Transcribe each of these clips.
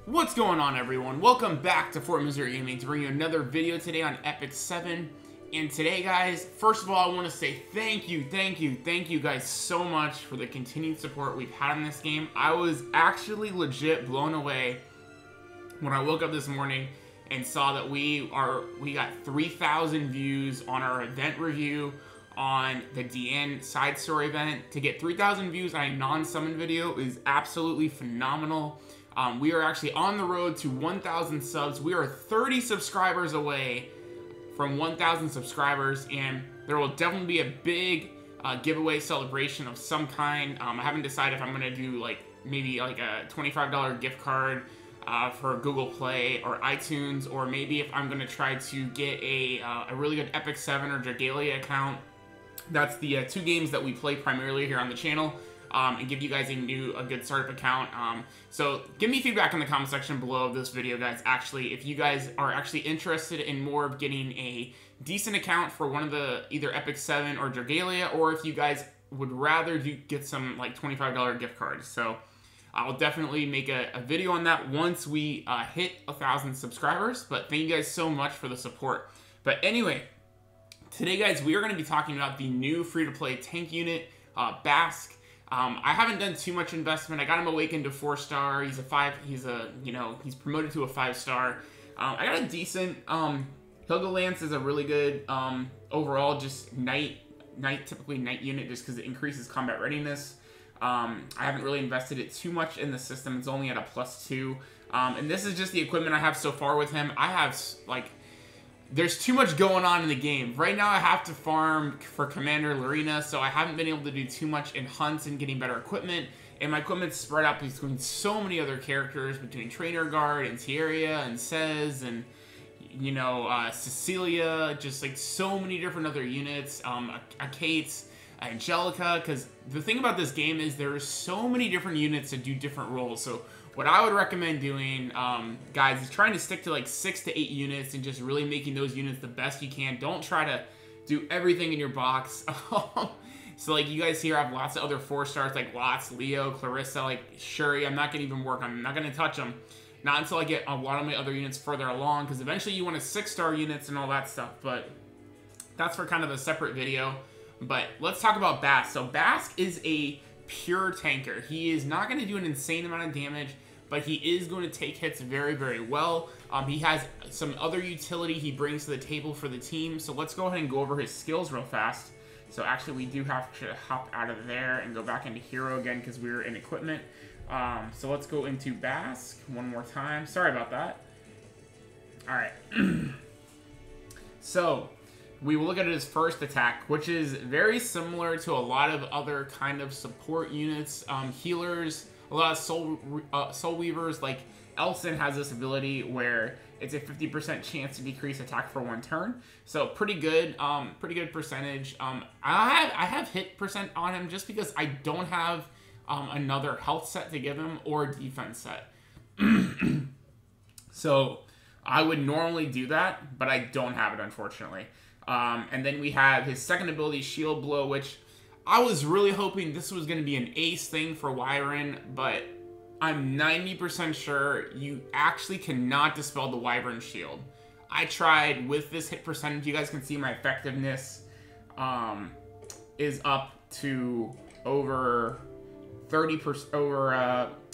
What's going on, everyone? Welcome back to Fort Missouri Gaming to bring you another video today on epicseven. And today, guys, first of all, I want to say thank you guys so much for the continued support we've had in this game. I was actually legit blown away when I woke up this morning and saw that we got 3,000 views on our event review on the Deanne side story event. To get 3,000 views on a non-summon video is absolutely phenomenal. We are actually on the road to 1,000 subs. We are 30 subscribers away from 1,000 subscribers, and there will definitely be a big giveaway celebration of some kind. I haven't decided if I'm going to do maybe a $25 gift card for Google Play or iTunes, or maybe if I'm going to try to get a really good epicseven or Dragalia account. That's the two games that we play primarily here on the channel. And give you guys a good startup account. So give me feedback in the comment section below of this video, guys. Actually, if you guys are actually interested in more of getting a decent account for one of the either epicseven or Dragalia, or if you guys would rather get some $25 gift cards. So I'll definitely make a video on that once we hit 1,000 subscribers. But thank you guys so much for the support. But anyway, today, guys, we are going to be talking about the new free-to-play tank unit, Bask. I haven't done too much investment. I got him awakened to 4-star. He's he's promoted to a 5-star. I got a decent, Hilgalance is a really good, overall, just typically night unit, just because it increases combat readiness. I haven't really invested it too much in the system. It's only at a +2. And this is just the equipment I have so far with him. I have, there's too much going on in the game. Right now I have to farm for Commander Lorena, so I haven't been able to do too much in hunts and getting better equipment. And my equipment's spread out between so many other characters, between Trainer Guard and Tieria and Cez and, Cecilia, just so many different other units, Kate, Angelica, because the thing about this game is there's so many different units that do different roles. So what I would recommend doing, guys, is trying to stick to 6 to 8 units and just really making those units the best you can. Don't try to do everything in your box. So you guys here have lots of other 4-stars like Watts, Leo, Clarissa, Shuri. I'm not going to even work on them. I'm not going to touch them. Not until I get a lot of my other units further along, because eventually you want a 6-star units and all that stuff. But that's for kind of a separate video. But let's talk about Bask. So Bask is a pure tanker. He is not going to do an insane amount of damage, but he is going to take hits very, very well. He has some other utility he brings to the table for the team. So let's go ahead and go over his skills real fast. So actually, we do have to hop out of there and go back into Hero again because we were in Equipment. So let's go into Bask one more time. Sorry about that. All right. So we will look at his first attack, which is very similar to a lot of other kind of support units, healers, a lot of soul weavers. Like Elson has this ability where it's a 50% chance to decrease attack for 1 turn. So pretty good percentage. I have hit percent on him just because I don't have another health set to give him or defense set. So I would normally do that, but I don't have it, unfortunately. And then we have his second ability, Shield Blow, which I was really hoping this was going to be an ace thing for Wyvern, but I'm 90% sure you actually cannot dispel the Wyvern Shield. I tried with this hit percentage. You guys can see my effectiveness is up to over 30%,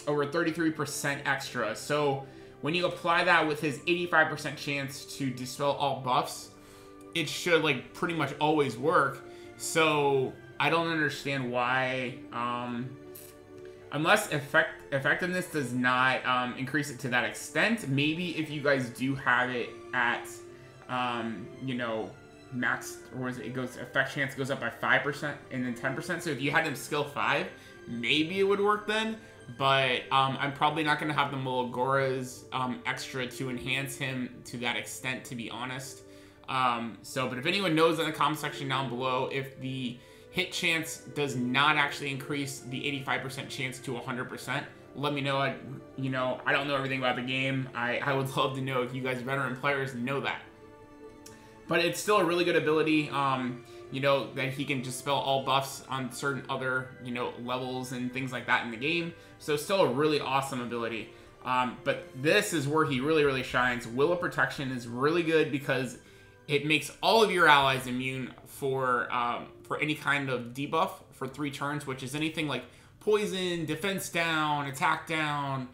over 33% extra. So when you apply that with his 85% chance to dispel all buffs, it should pretty much always work. So I don't understand why, unless effectiveness does not increase it to that extent. Maybe if you guys do have it at max, or was it goes effect chance goes up by 5% and then 10%. So if you had him skill 5, maybe it would work then. But I'm probably not going to have the Mologoras extra to enhance him to that extent, to be honest. But if anyone knows in the comment section down below, if the hit chance does not actually increase the 85% chance to 100%, let me know. I don't know everything about the game. I would love to know if you guys veteran players know that. But it's still a really good ability, that he can dispel all buffs on certain other, levels and things like that in the game. So still a really awesome ability. But this is where he really, really shines. Will of Protection is really good because it makes all of your allies immune for any kind of debuff for 3 turns, which is anything like poison, defense down, attack down,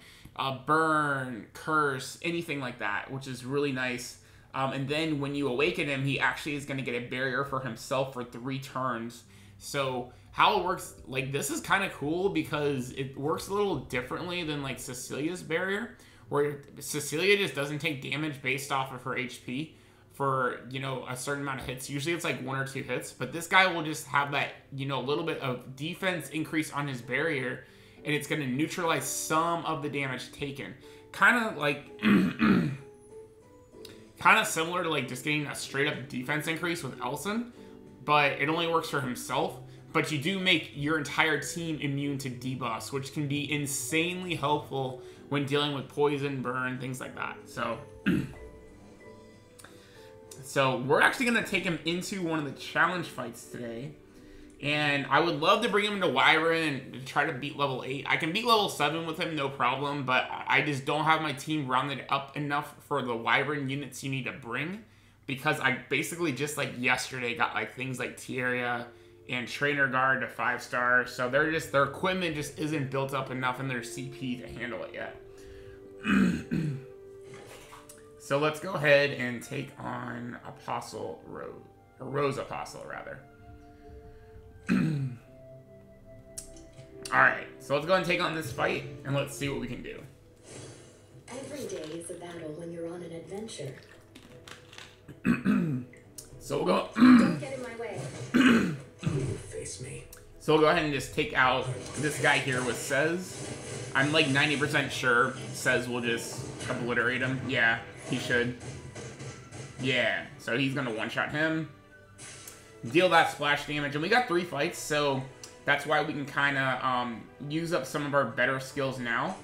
burn, curse, anything like that, which is really nice. And then when you awaken him, he actually is going to get a barrier for himself for 3 turns. So how it works, like, this is kind of cool because it works a little differently than, like, Cecilia's barrier, where Cecilia just doesn't take damage based off of her HP for, you know, a certain amount of hits. Usually it's like 1 or 2 hits, but this guy will just have that, you know, a little bit of defense increase on his barrier, and it's going to neutralize some of the damage taken. Kind of like, kind of similar to, like, just getting a straight up defense increase with Elson, but it only works for himself. But you do make your entire team immune to debuffs, which can be insanely helpful when dealing with poison, burn, things like that. So, so we're actually going to take him into one of the challenge fights today. And I would love to bring him into Wyvern and try to beat level 8. I can beat level 7 with him, no problem, but I just don't have my team rounded up enough for the Wyvern units you need to bring. Because I basically just, like, yesterday got, like, things like Tierra and Trainer Guard to 5-star, so their equipment just isn't built up enough in their CP to handle it yet. So let's go ahead and take on Apostle Rose, or Rose Apostle rather. Alright, so let's go ahead and take on this fight, and let's see what we can do. Every day is a battle when you're on an adventure. So we'll go. Don't get in my way. Face me. So we'll go ahead and just take out this guy here with Cez. I'm like 90% sure Cez will just obliterate him. Yeah, he should. Yeah, so he's gonna one-shot him. Deal that splash damage. And we got 3 fights, so that's why we can kind of use up some of our better skills now.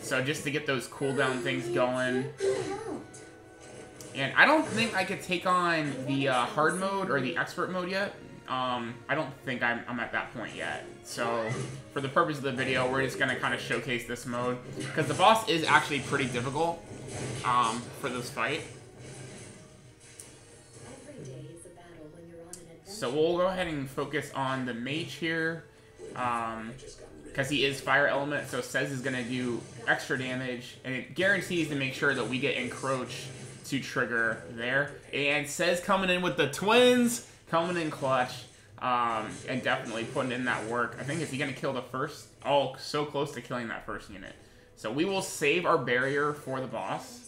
So just to get those cooldown things going. And I don't think I could take on the hard mode or the expert mode yet. I don't think I'm at that point yet. So for the purpose of the video, we're just going to kind of showcase this mode. Because the boss is actually pretty difficult for this fight. So we'll go ahead and focus on the mage here. Because he is fire element, so Cez is going to do extra damage, and it guarantees to make sure that we get encroach to trigger there. And Cez coming in with the twins, coming in clutch, and definitely putting in that work. I think, is he going to kill the first? Oh, so close to killing that first unit. So we will save our barrier for the boss.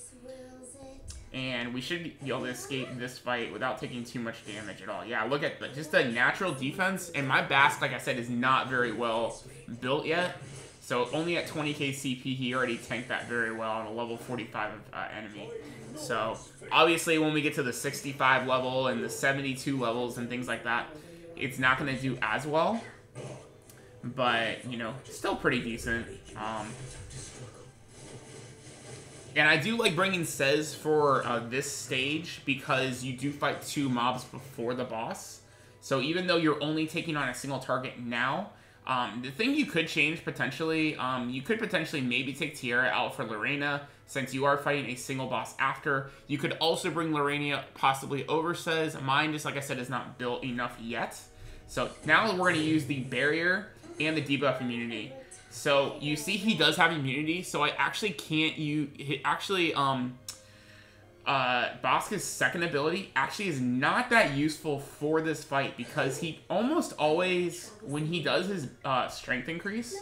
And we should be able to escape this fight without taking too much damage at all. Yeah, look at just the natural defense. And my Bask, like I said, is not very well built yet. So only at 20k CP, he already tanked that very well on a level 45 enemy. So obviously when we get to the 65 level and the 72 levels and things like that, it's not going to do as well. But, you know, still pretty decent. And I do like bringing Cez for this stage because you do fight 2 mobs before the boss. So even though you're only taking on a single target now, the thing you could change potentially, you could potentially maybe take Tierra out for Lorena since you are fighting a single boss after. You could also bring Lorena possibly over Cez. Mine, just like I said, is not built enough yet. So now we're going to use the barrier and the debuff immunity. So you see he does have immunity, so I actually can't use... Bask's second ability actually is not that useful for this fight because he almost always, when he does his strength increase,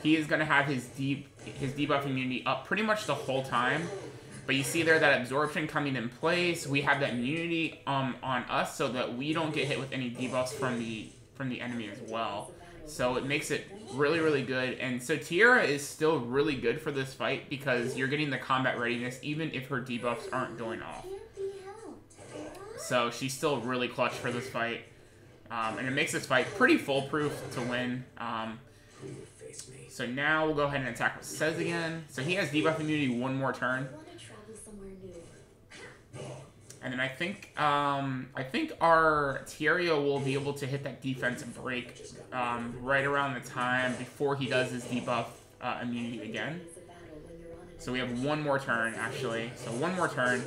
he is going to have his debuff immunity up pretty much the whole time. But you see there that absorption coming in place. We have that immunity on us so that we don't get hit with any debuffs from the enemy as well. So it makes it really, really good. And so Tierra is still really good for this fight because you're getting the combat readiness even if her debuffs aren't going off. So she's still really clutch for this fight. And it makes this fight pretty foolproof to win. So now we'll go ahead and attack with Cez again. So he has debuff immunity one more turn. And then I think our Tierra will be able to hit that defensive break right around the time before he does his debuff immunity again. So we have one more turn, actually. So one more turn.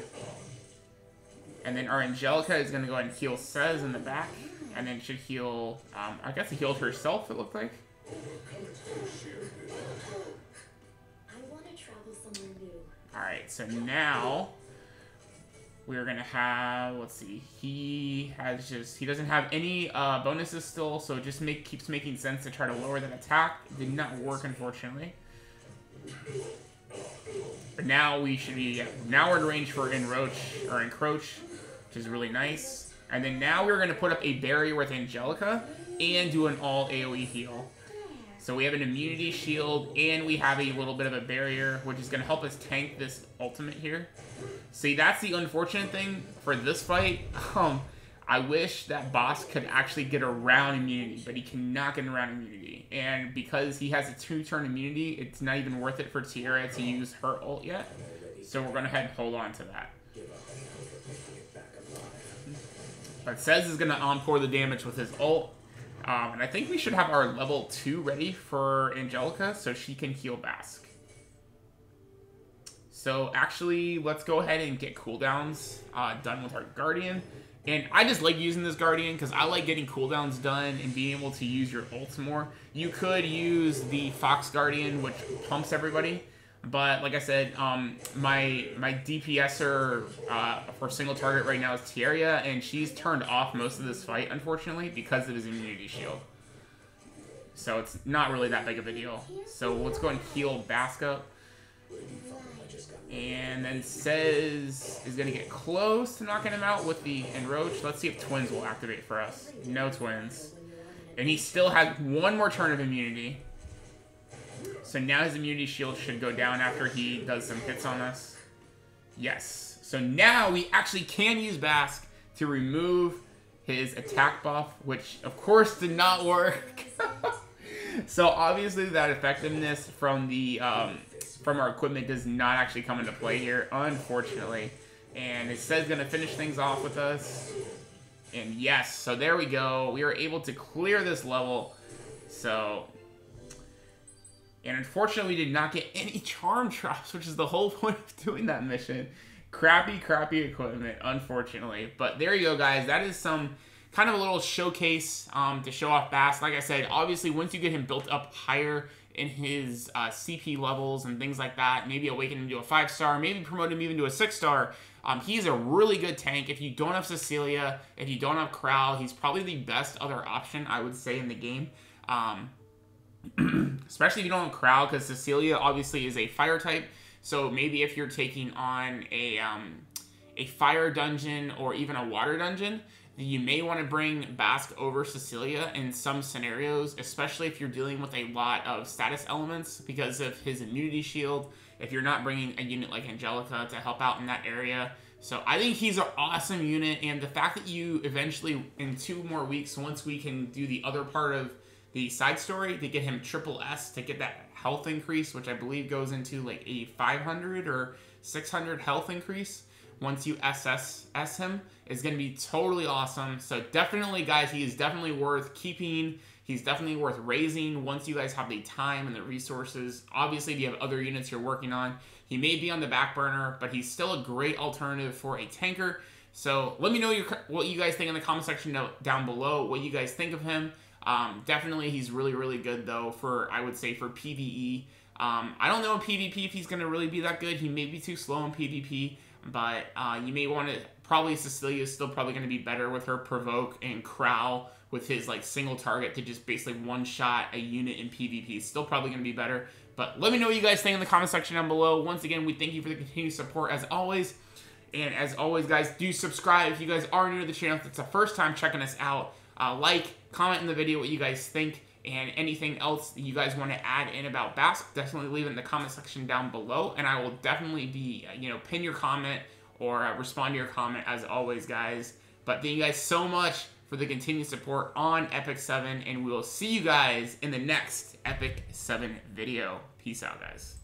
And then our Angelica is going to go ahead and heal Cez in the back. And then should heal, I guess he healed herself, it looked like. Alright, so now we're going to have, let's see, he doesn't have any bonuses still, so it just keeps making sense to try to lower that attack. It did not work, unfortunately. But now we should be, now we're in range for Encroach, which is really nice. And then now we're going to put up a barrier with Angelica and do an all AoE heal. So we have an immunity shield and we have a little bit of a barrier, which is going to help us tank this ultimate here. See, that's the unfortunate thing for this fight. I wish that Bask could actually get around immunity, but he cannot get around immunity. And because he has a 2-turn immunity, it's not even worth it for Tierra to use her ult yet. So we're going to head and hold on to that. But Cez is going to encore the damage with his ult. And I think we should have our level 2 ready for Angelica so she can heal Bask. So actually, let's go ahead and get cooldowns done with our Guardian. And I just like using this Guardian because I like getting cooldowns done and being able to use your ults more. You could use the Fox Guardian, which pumps everybody. But like I said, my DPSer for single target right now is Tierra, and she's turned off most of this fight, unfortunately, because of his immunity shield. So it's not really that big of a deal. So let's go and heal Bask up. And then Cez is going to get close to knocking him out with the Enroach. Let's see if Twins will activate for us. No Twins. And he still has one more turn of immunity. So now his immunity shield should go down after he does some hits on us. Yes. So now we actually can use Bask to remove his attack buff, which of course did not work. So obviously that effectiveness from the from our equipment does not actually come into play here, unfortunately. And it says going to finish things off with us. And yes, so there we go. We were able to clear this level. So, and unfortunately we did not get any charm drops, which is the whole point of doing that mission. Crappy equipment, unfortunately. But there you go, guys. That is some kind of a little showcase to show off Bask. Like I said, obviously once you get him built up higher in his CP levels and things like that, maybe awaken him to a 5-star, maybe promote him even to a 6-star. He's a really good tank. If you don't have Cecilia, if you don't have Crow, he's probably the best other option, I would say, in the game. Especially if you don't have Crow, because Cecilia obviously is a fire type. So maybe if you're taking on a fire dungeon or even a water dungeon, you may want to bring Bask over Cecilia in some scenarios, especially if you're dealing with a lot of status elements because of his immunity shield, if you're not bringing a unit like Angelica to help out in that area. So I think he's an awesome unit, and the fact that you eventually, in 2 more weeks, once we can do the other part of the side story, to get him triple S, to get that health increase, which I believe goes into like a 500 or 600 health increase once you SS him, is going to be totally awesome. So definitely, guys, he is definitely worth keeping. He's definitely worth raising once you guys have the time and the resources. Obviously, if you have other units you're working on, he may be on the back burner, but he's still a great alternative for a tanker. So let me know what you guys think in the comment section down below, what you guys think of him. Definitely, he's really good, though, I would say, for PvE. I don't know in PvP if he's going to really be that good. He may be too slow in PvP. But you may want to, probably Cecilia is still probably going to be better with her Provoke and Crow with his like single target to just basically one-shot a unit in PvP. Still probably going to be better. But let me know what you guys think in the comment section down below. Once again, we thank you for the continued support as always. And as always, guys, do subscribe if you guys are new to the channel. If it's the first time checking us out, like, comment in the video what you guys think. And anything else that you guys want to add in about Bask, definitely leave it in the comment section down below. And I will definitely be, pin your comment or respond to your comment as always, guys. But thank you guys so much for the continued support on epicseven. And we will see you guys in the next epicseven video. Peace out, guys.